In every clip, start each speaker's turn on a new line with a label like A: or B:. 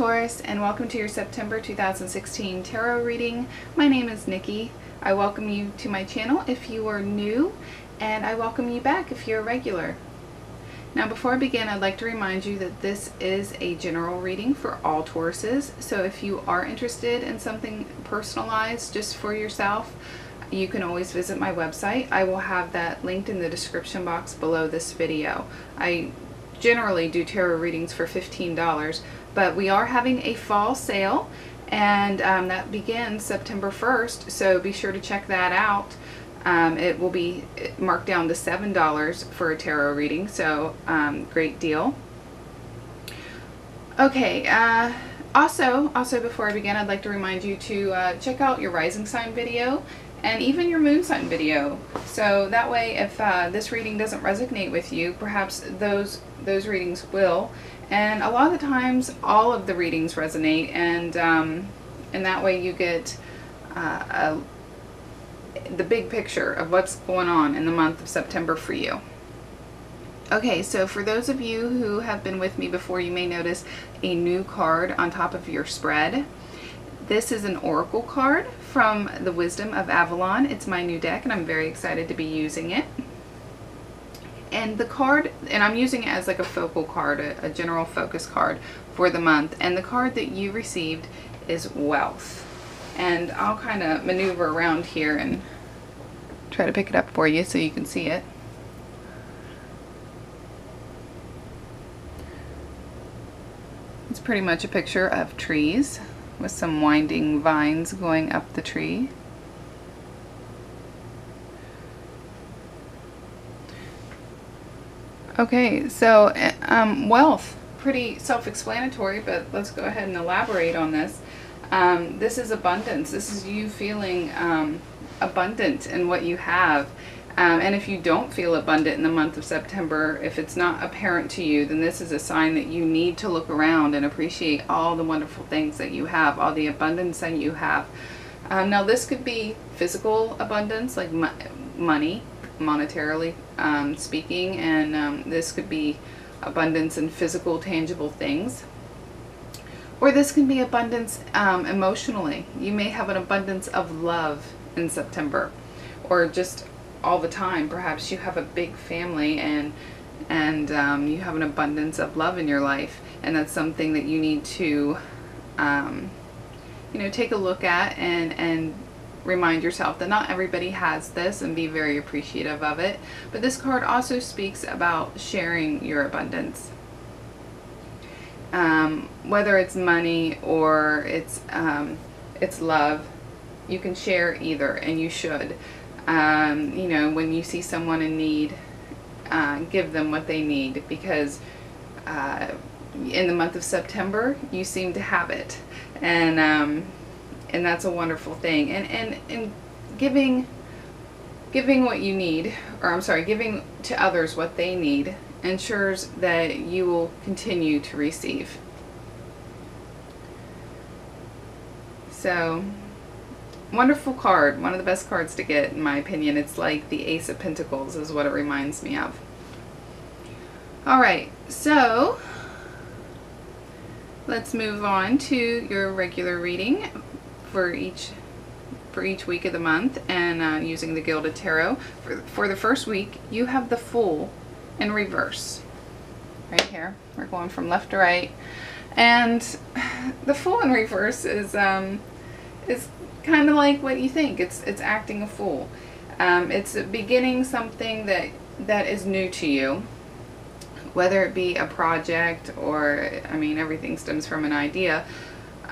A: Taurus, and welcome to your September 2016 tarot reading. My name is Nikki. I welcome you to my channel if you are new, and I welcome you back if you're a regular. Now before I begin, I'd like to remind you that this is a general reading for all Tauruses, so if you are interested in something personalized just for yourself, you can always visit my website. I will have that linked in the description box below this video. I generally do tarot readings for $15, but we are having a fall sale, and that begins September 1st, so be sure to check that out. It will be marked down to $7 for a tarot reading, so great deal. Okay, also before I begin, I'd like to remind you to check out your rising sign video and even your moon sign video, so that way if this reading doesn't resonate with you, perhaps those readings will. And a lot of the times all of the readings resonate, and that way you get the big picture of what's going on in the month of September for you. Okay, so for those of you who have been with me before, you may notice a new card on top of your spread. This is an oracle card from the Wisdom of Avalon. It's my new deck, and I'm very excited to be using it. And the card, and I'm using it as like a focal card, a general focus card for the month. And the card that you received is Wealth. And I'll kind of maneuver around here and try to pick it up for you so you can see it. It's pretty much a picture of trees with some winding vines going up the tree. Okay, so wealth, pretty self-explanatory, but let's go ahead and elaborate on this. This is abundance. This is you feeling abundant in what you have. And if you don't feel abundant in the month of September, if it's not apparent to you, then this is a sign that you need to look around and appreciate all the wonderful things that you have, all the abundance that you have. Now this could be physical abundance, like money, monetarily speaking, and this could be abundance in physical, tangible things. Or this can be abundance emotionally. You may have an abundance of love in September, or just all the time. Perhaps you have a big family and you have an abundance of love in your life, and that's something that you need to take a look at and remind yourself that not everybody has this, and be very appreciative of it. But this card also speaks about sharing your abundance. Whether it's money or it's love, you can share either, and you should. When you see someone in need, give them what they need, because in the month of September you seem to have it, and that's a wonderful thing. And giving what you need, or I'm sorry, giving to others what they need, ensures that you will continue to receive. So, wonderful card, one of the best cards to get in my opinion. It's like the Ace of Pentacles is what it reminds me of. Alright, so let's move on to your regular reading for each week of the month, and using the Gilded Tarot. For the first week, you have the Fool in reverse. Right here. We're going from left to right. And the Fool in reverse is kind of like what you think. It's acting a fool. It's beginning something that is new to you, whether it be a project or, I mean, everything stems from an idea.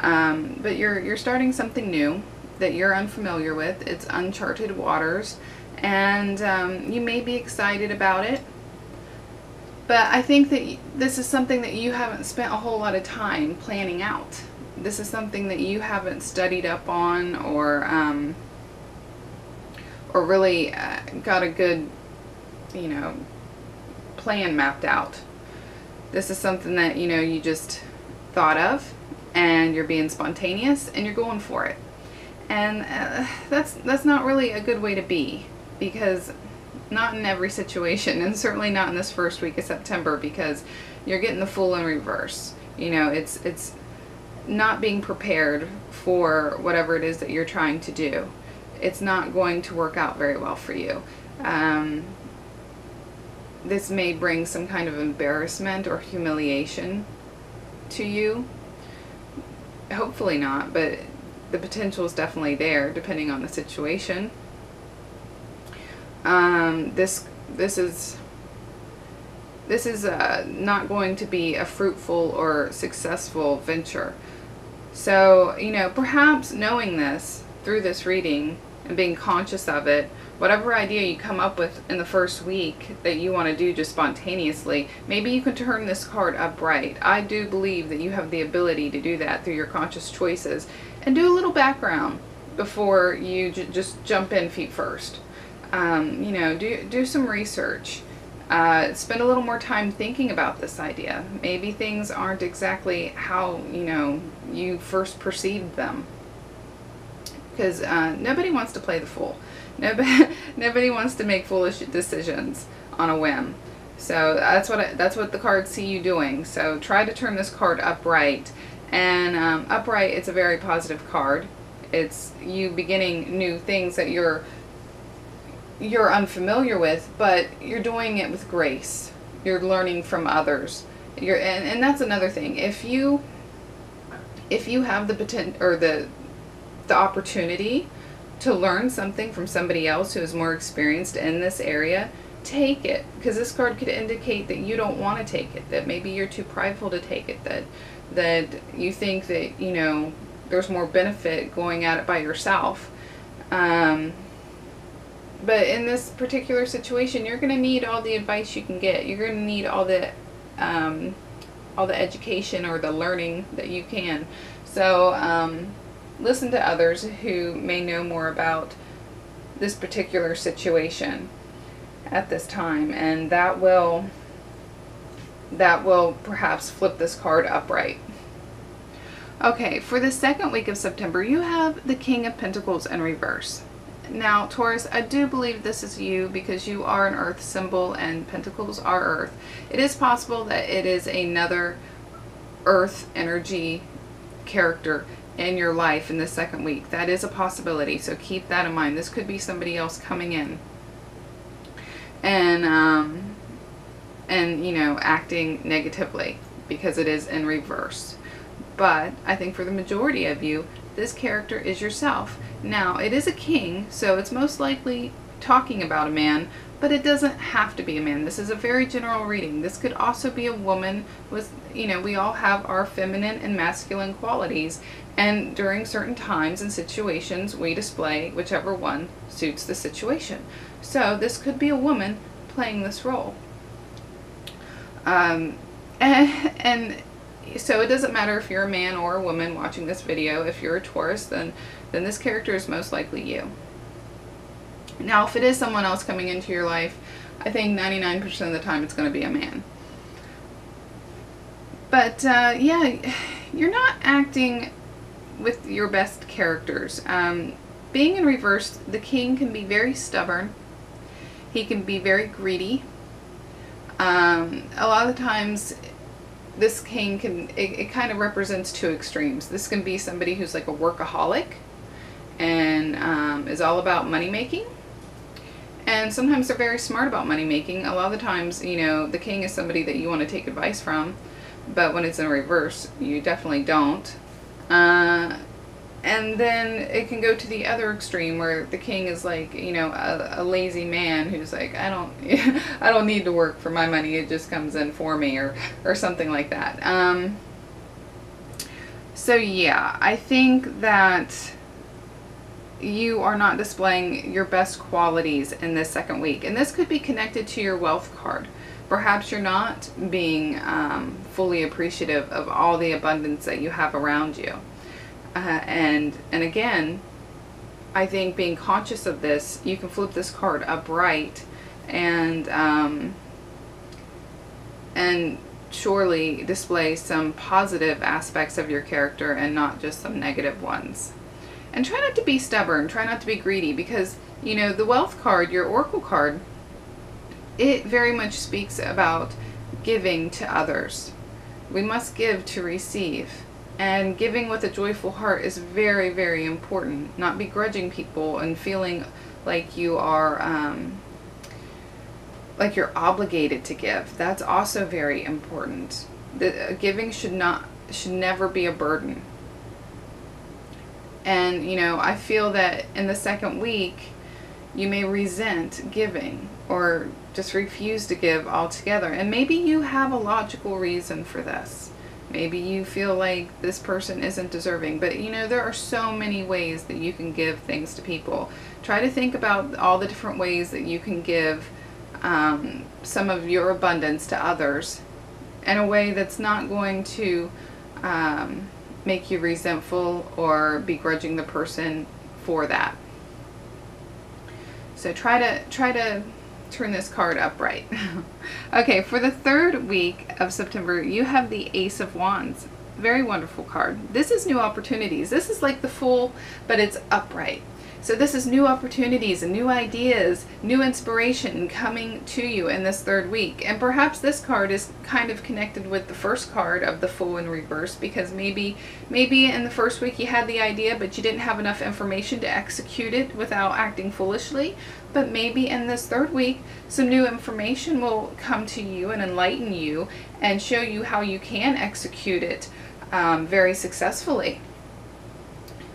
A: But you're starting something new that you're unfamiliar with. It's uncharted waters, and you may be excited about it. But I think that this is something that you haven't spent a whole lot of time planning out. This is something that you haven't studied up on, or really got a good, plan mapped out. This is something that, you just thought of, and you're being spontaneous, and you're going for it. And that's not really a good way to be, because not in every situation, and certainly not in this first week of September, because you're getting the Fool in reverse. It's not being prepared for whatever it is that you're trying to do. It's not going to work out very well for you. This may bring some kind of embarrassment or humiliation to you. Hopefully not, but the potential is definitely there depending on the situation. This is not going to be a fruitful or successful venture. So, you know, perhaps knowing this through this reading and being conscious of it, whatever idea you come up with in the first week that you want to do just spontaneously, maybe you can turn this card upright. I do believe that you have the ability to do that through your conscious choices. And do a little background before you just jump in feet first. You know, do some research. Spend a little more time thinking about this idea. Maybe things aren't exactly how, you know, you first perceived them. Because nobody wants to play the fool. Nobody wants to make foolish decisions on a whim. So that's what the cards see you doing. So try to turn this card upright. And upright, it's a very positive card. It's you beginning new things that you're unfamiliar with, but you're doing it with grace. You're learning from others. And that's another thing. If you have the potential or the opportunity to learn something from somebody else who is more experienced in this area, take it, because this card could indicate that you don't want to take it, that maybe you're too prideful to take it, that you think that, you know, there's more benefit going at it by yourself. But in this particular situation, you're going to need all the advice you can get. You're going to need all the education or the learning that you can. So listen to others who may know more about this particular situation at this time, and that will perhaps flip this card upright. Okay, for the second week of September, you have the King of Pentacles in reverse. Now, Taurus, I do believe this is you because you are an earth symbol and pentacles are earth. It is possible that it is another earth energy character in your life in the second week. That is a possibility, so keep that in mind. This could be somebody else coming in and you know, acting negatively because it is in reverse. But I think for the majority of you, this character is yourself. Now, it is a king, so it's most likely talking about a man, but it doesn't have to be a man. This is a very general reading. This could also be a woman with, you know, we all have our feminine and masculine qualities, and during certain times and situations, we display whichever one suits the situation. So this could be a woman playing this role. And so it doesn't matter if you're a man or a woman watching this video. If you're a Taurus, then this character is most likely you. Now, if it is someone else coming into your life, I think 99% of the time it's going to be a man. But yeah, you're not acting with your best characters. Being in reverse, the king can be very stubborn. He can be very greedy. A lot of the times, this king can, it kind of represents two extremes. This can be somebody who's like a workaholic and is all about money making. And sometimes they're very smart about money making. A lot of the times, you know, the king is somebody that you want to take advice from, but when it's in reverse, you definitely don't. And then it can go to the other extreme where the king is like, you know, a lazy man who's like, I don't need to work for my money. It just comes in for me, or something like that. So yeah, I think that you are not displaying your best qualities in this second week. And this could be connected to your wealth card. Perhaps you're not being fully appreciative of all the abundance that you have around you. And again, I think being conscious of this, you can flip this card upright and surely display some positive aspects of your character and not just some negative ones. And try not to be stubborn, try not to be greedy, because, you know, the wealth card, your oracle card, it very much speaks about giving to others. We must give to receive. And giving with a joyful heart is very, very important. Not begrudging people and feeling like you are, like you're obligated to give. That's also very important. Giving should never be a burden. And, you know, I feel that in the second week, you may resent giving or just refuse to give altogether. And maybe you have a logical reason for this. Maybe you feel like this person isn't deserving. But, you know, there are so many ways that you can give things to people. Try to think about all the different ways that you can give some of your abundance to others in a way that's not going to make you resentful or begrudging the person for that. So try to turn this card upright. Okay, for the third week of September, you have the Ace of Wands. Very wonderful card. This is new opportunities. This is like the Fool, but it's upright. So this is new opportunities and new ideas, new inspiration coming to you in this third week. And perhaps this card is kind of connected with the first card of the Fool in reverse, because maybe in the first week you had the idea, but you didn't have enough information to execute it without acting foolishly. But maybe in this third week, some new information will come to you and enlighten you and show you how you can execute it very successfully.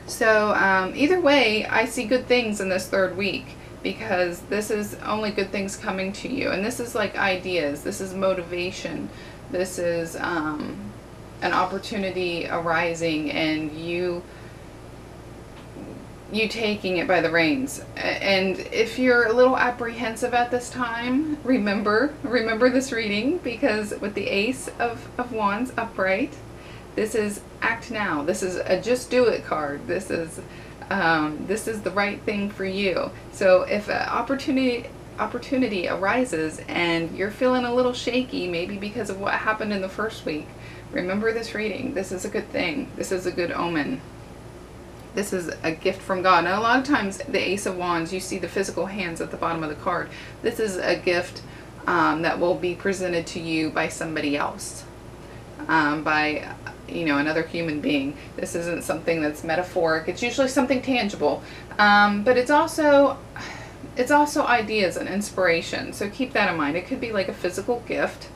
A: So either way, I see good things in this third week, because this is only good things coming to you. And this is like ideas. This is motivation. This is an opportunity arising and you taking it by the reins. And if you're a little apprehensive at this time, remember this reading, because with the Ace of Wands upright, this is act now. This is a just do it card. This is the right thing for you. So if an opportunity arises and you're feeling a little shaky, maybe because of what happened in the first week, remember this reading. This is a good thing. This is a good omen. This is a gift from God. And a lot of times the Ace of Wands, you see the physical hands at the bottom of the card. This is a gift that will be presented to you by somebody else, by another human being. This isn't something that's metaphoric. It's usually something tangible, but it's also ideas and inspiration. So keep that in mind. It could be like a physical gift,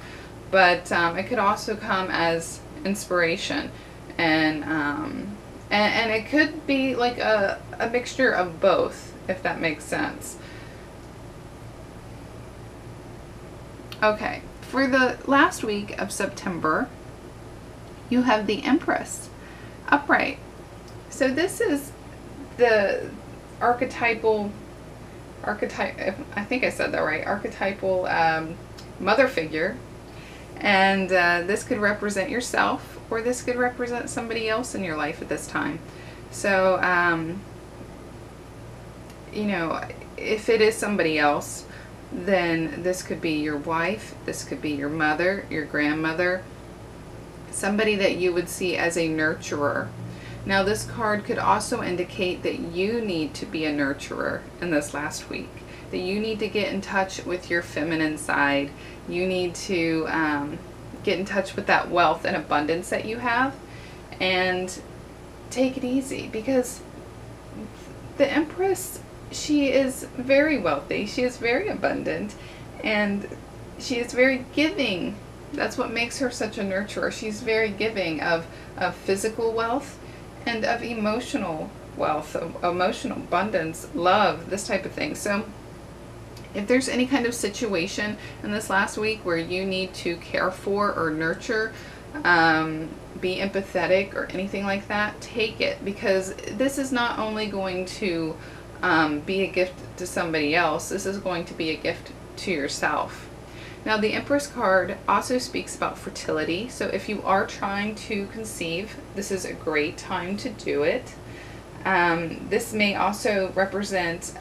A: but it could also come as inspiration, and it could be like a mixture of both, if that makes sense. Okay, for the last week of September, you have the Empress upright. So this is the archetypal, I think I said that right, archetypal mother figure. And this could represent yourself, or this could represent somebody else in your life at this time. So, if it is somebody else, then this could be your wife, this could be your mother, your grandmother, somebody that you would see as a nurturer. Now this card could also indicate that you need to be a nurturer in this last week, that you need to get in touch with your feminine side. You need to get in touch with that wealth and abundance that you have, and take it easy, because the Empress, she is very wealthy, she is very abundant, and she is very giving. That's what makes her such a nurturer. She's very giving of physical wealth and of emotional wealth, of emotional abundance, love, this type of thing. So if there's any kind of situation in this last week where you need to care for or nurture, be empathetic or anything like that, take it, because this is not only going to be a gift to somebody else, this is going to be a gift to yourself. Now the Empress card also speaks about fertility, so if you are trying to conceive, this is a great time to do it. This may also represent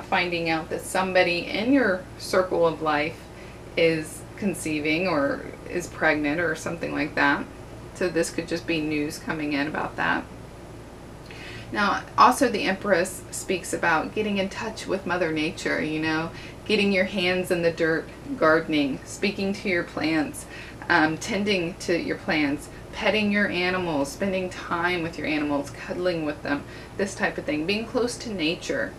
A: finding out that somebody in your circle of life is conceiving or is pregnant or something like that. So this could just be news coming in about that. Now, also the Empress speaks about getting in touch with Mother Nature, getting your hands in the dirt, gardening, speaking to your plants, tending to your plants, petting your animals, spending time with your animals, cuddling with them, this type of thing, being close to nature.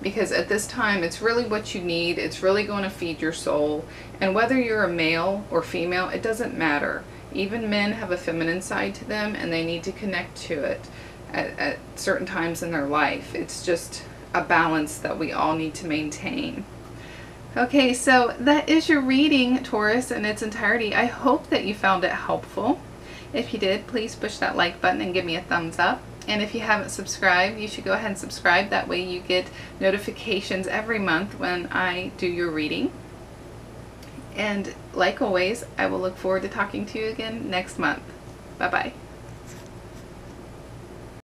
A: Because at this time, it's really what you need. It's really going to feed your soul. And whether you're a male or female, it doesn't matter. Even men have a feminine side to them, and they need to connect to it at certain times in their life. It's just a balance that we all need to maintain. Okay, so that is your reading, Taurus, in its entirety. I hope that you found it helpful. If you did, please push that like button and give me a thumbs up. And if you haven't subscribed, you should go ahead and subscribe. That way you get notifications every month when I do your reading. And like always, I will look forward to talking to you again next month. Bye-bye.